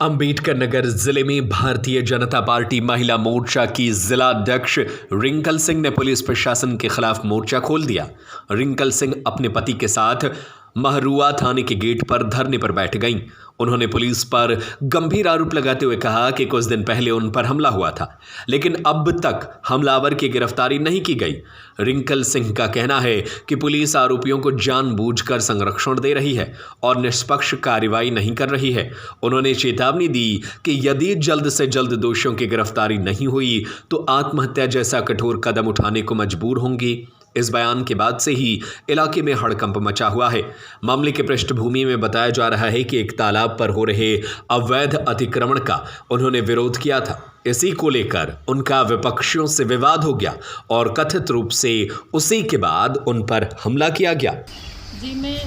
अंबेडकर नगर जिले में भारतीय जनता पार्टी महिला मोर्चा की जिला अध्यक्ष रिंकल सिंह ने पुलिस प्रशासन के खिलाफ मोर्चा खोल दिया। रिंकल सिंह अपने पति के साथ महरुआ थाने के गेट पर धरने पर बैठ गईं। उन्होंने पुलिस पर गंभीर आरोप लगाते हुए कहा कि कुछ दिन पहले उन पर हमला हुआ था, लेकिन अब तक हमलावर की गिरफ्तारी नहीं की गई। रिंकल सिंह का कहना है कि पुलिस आरोपियों को जानबूझकर संरक्षण दे रही है और निष्पक्ष कार्रवाई नहीं कर रही है। उन्होंने चेतावनी दी कि यदि जल्द से जल्द दोषियों की गिरफ्तारी नहीं हुई तो आत्महत्या जैसा कठोर कदम उठाने को मजबूर होंगी। इस बयान के बाद से ही इलाके में हड़कंप मचा हुआ है। मामले के पृष्ठभूमि में बताया जा रहा है कि एक तालाब पर हो रहे अवैध अतिक्रमण का उन्होंने विरोध किया था। इसी को लेकर उनका विपक्षियों से विवाद हो गया और कथित रूप से उसी के बाद उन पर हमला किया गया। जी, मैं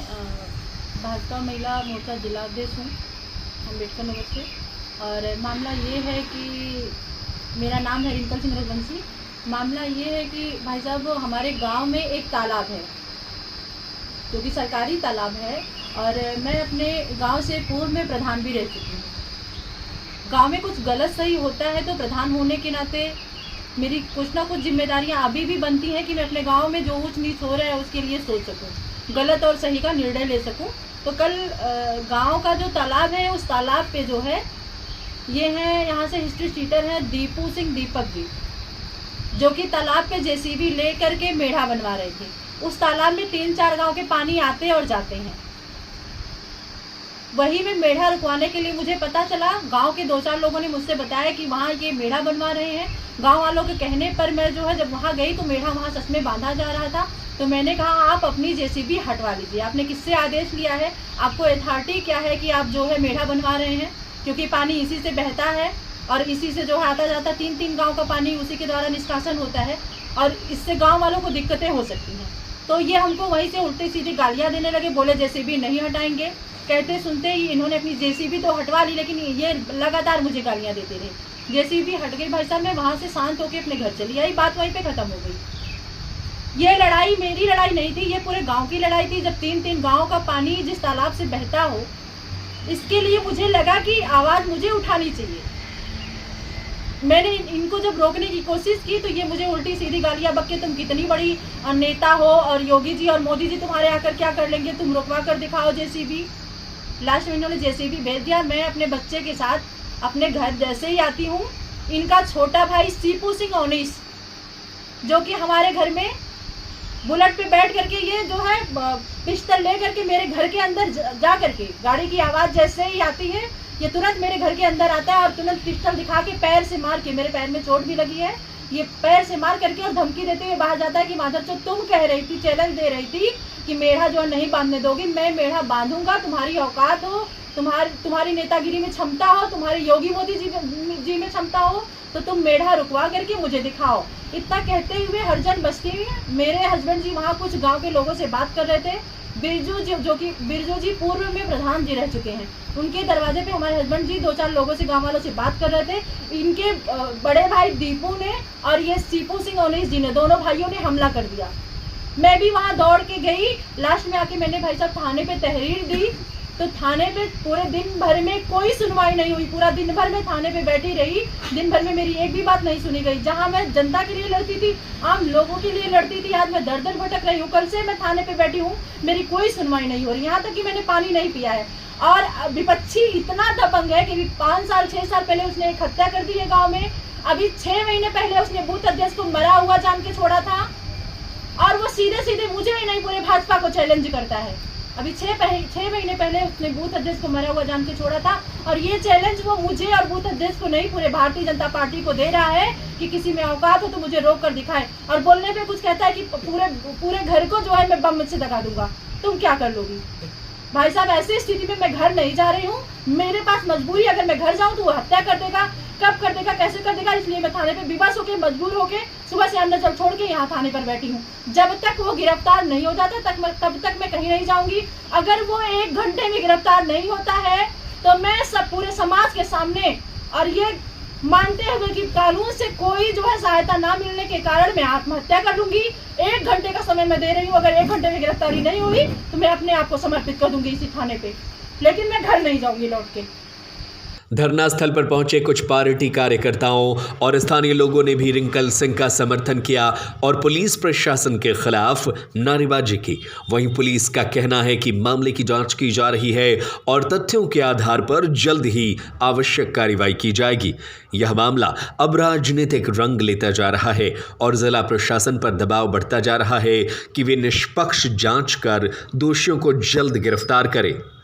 भाजपा महिला मोर्चा जिला अध्यक्ष हूँ अम्बेडकर नगर से। और मामला ये है कि मेरा नाम है रिंकल सिंह रघुवंशी। मामला ये है कि भाई साहब, हमारे गांव में एक तालाब है जो कि सरकारी तालाब है और मैं अपने गांव से पूर्व में प्रधान भी रह चुकी हूँ। गांव में कुछ गलत सही होता है तो प्रधान होने के नाते मेरी कुछ ना कुछ जिम्मेदारियां अभी भी बनती हैं कि मैं अपने गांव में जो ऊंच नीच हो रहा है उसके लिए सोच सकूं, गलत और सही का निर्णय ले सकूं। तो कल गांव का जो तालाब है, उस तालाब पे जो है ये है, यहाँ से हिस्ट्री शीटर हैं दीपू सिंह दीपक जी, जो कि तालाब पे जेसीबी ले करके मेढ़ा बनवा रहे थे। उस तालाब में 3-4 गांव के पानी आते और जाते हैं। वही में मेढ़ा रुकवाने के लिए मुझे पता चला, गांव के 2-4 लोगों ने मुझसे बताया कि वहाँ ये मेढ़ा बनवा रहे हैं। गांव वालों के कहने पर मैं जो है जब वहाँ गई तो मेढ़ा वहाँ सच में बांधा जा रहा था। तो मैंने कहा आप अपनी जेसीबी हटवा लीजिए, आपने किससे आदेश लिया है, आपको अथॉरिटी क्या है कि आप जो है मेढ़ा बनवा रहे हैं, क्योंकि पानी इसी से बहता है और इसी से जो है आता जाता 3-3 गांव का पानी उसी के द्वारा निष्कासन होता है और इससे गांव वालों को दिक्कतें हो सकती हैं। तो ये हमको वहीं से उल्टी सीधी गालियां देने लगे, बोले जेसीबी नहीं हटाएंगे। कहते सुनते ही इन्होंने अपनी जेसीबी तो हटवा ली, लेकिन ये लगातार मुझे गालियां देते रहे। जेसीबी हट गई भाई साहब, मैं वहाँ से शांत होकर अपने घर चली आई, बात वहीं पर खत्म हो गई। ये लड़ाई मेरी लड़ाई नहीं थी, ये पूरे गाँव की लड़ाई थी। जब 3-3 गाँव का पानी जिस तालाब से बहता हो, इसके लिए मुझे लगा कि आवाज़ मुझे उठानी चाहिए। मैंने इनको जब रोकने की कोशिश की तो ये मुझे उल्टी सीधी गालियां बक के तुम कितनी बड़ी नेता हो और योगी जी और मोदी जी तुम्हारे आकर क्या कर लेंगे, तुम रुकवा कर दिखाओ जेसीबी। लास्ट में इन्होंने जेसीबी भेज दिया। मैं अपने बच्चे के साथ अपने घर जैसे ही आती हूँ, इनका छोटा भाई सीपू सिंह ओनीस, जो कि हमारे घर में बुलेट पे बैठ करके ये जो है पिस्टल ले करके मेरे घर के अंदर जा करके, गाड़ी की आवाज़ जैसे ही आती है ये तुरंत मेरे घर के अंदर आता है और तुरंत पिस्टल दिखा के पैर से मार के, मेरे पैर में चोट भी लगी है, ये पैर से मार करके और धमकी देते हुए बाहर जाता है कि माधर चो तुम कह रही थी, चैलेंज दे रही थी कि मेढ़ा जो नहीं बांधने दोगी, मैं मेढ़ा बांधूंगा, तुम्हारी औकात हो, तुम्हारी नेतागिरी में क्षमता हो, तुम्हारी योगी मोदी जी में क्षमता हो तो तुम मेढ़ा रुकवा करके मुझे दिखाओ। इतना कहते हुए हरजन बस्ती में मेरे हस्बैंड जी वहाँ कुछ गाँव के लोगों से बात कर रहे थे। बिरजू जी, जो कि बिरजू जी पूर्व में प्रधान जी रह चुके हैं, उनके दरवाजे पे हमारे हस्बैंड जी 2-4 लोगों से, गांव वालों से बात कर रहे थे। इनके बड़े भाई दीपू ने और ये सीपू सिंह ओनीस जी ने, दोनों भाइयों ने हमला कर दिया। मैं भी वहां दौड़ के गई। लास्ट में आके मैंने भाई साहब थाने पे तहरीर दी, तो थाने पे पूरे दिन भर में कोई सुनवाई नहीं हुई। पूरा दिन भर में थाने पे बैठी रही, दिन भर में मेरी एक भी बात नहीं सुनी गई। जहां मैं जनता के लिए लड़ती थी, आम लोगों के लिए लड़ती थी, आज मैं दर दर भटक रही हूँ। कल से मैं थाने पे बैठी हूँ, मेरी कोई सुनवाई नहीं हो रही, यहाँ तक कि मैंने पानी नहीं पिया है। और विपक्षी इतना दबंग है कि 5 साल 6 साल पहले उसने एक हत्या कर दी है गाँव में। अभी 6 महीने पहले उसने बूथ अध्यक्ष को मरा हुआ जान के छोड़ा था और वो सीधे सीधे मुझे ही नहीं पूरे भाजपा को चैलेंज करता है। अभी 6 महीने पहले उसने बूथ अध्यक्ष को मरा हुआ जान के छोड़ा था और ये चैलेंज वो मुझे और बूथ अध्यक्ष को नहीं, पूरे भारतीय जनता पार्टी को दे रहा है कि किसी में औकात हो तो मुझे रोक कर दिखाए। और बोलने पे कुछ कहता है कि पूरे घर को जो है मैं बम से दगा दूंगा, तुम क्या कर लोगी। भाई साहब, ऐसी स्थिति में मैं घर नहीं जा रही हूँ, मेरे पास मजबूरी, अगर मैं घर जाऊँ तो वो हत्या कर देगा, कब कर देगा, कैसे कर देगा, इसलिए मैं थाने पे विवश होकर मजबूर होकर सुबह से अंदर जब छोड़ के यहाँ थाने पर बैठी हूँ। जब तक वो गिरफ्तार नहीं हो जाता तब तक मैं कहीं नहीं जाऊंगी। अगर वो 1 घंटे में गिरफ्तार नहीं होता है तो मैं सब पूरे समाज के सामने, और ये मानते हुए कि कानून से कोई जो है सहायता ना मिलने के कारण मैं आत्महत्या कर लूंगी। 1 घंटे का समय मैं दे रही हूँ, अगर 1 घंटे में गिरफ्तारी नहीं हुई तो मैं अपने आप को समर्पित कर दूंगी इसी थाने पे, लेकिन मैं घर नहीं जाऊंगी लौट के। धरना स्थल पर पहुंचे कुछ पार्टी कार्यकर्ताओं और स्थानीय लोगों ने भी रिंकल सिंह का समर्थन किया और पुलिस प्रशासन के खिलाफ नारेबाजी की। वहीं पुलिस का कहना है कि मामले की जांच की जा रही है और तथ्यों के आधार पर जल्द ही आवश्यक कार्रवाई की जाएगी। यह मामला अब राजनीतिक रंग लेता जा रहा है और जिला प्रशासन पर दबाव बढ़ता जा रहा है कि वे निष्पक्ष जांच कर दोषियों को जल्द गिरफ्तार करें।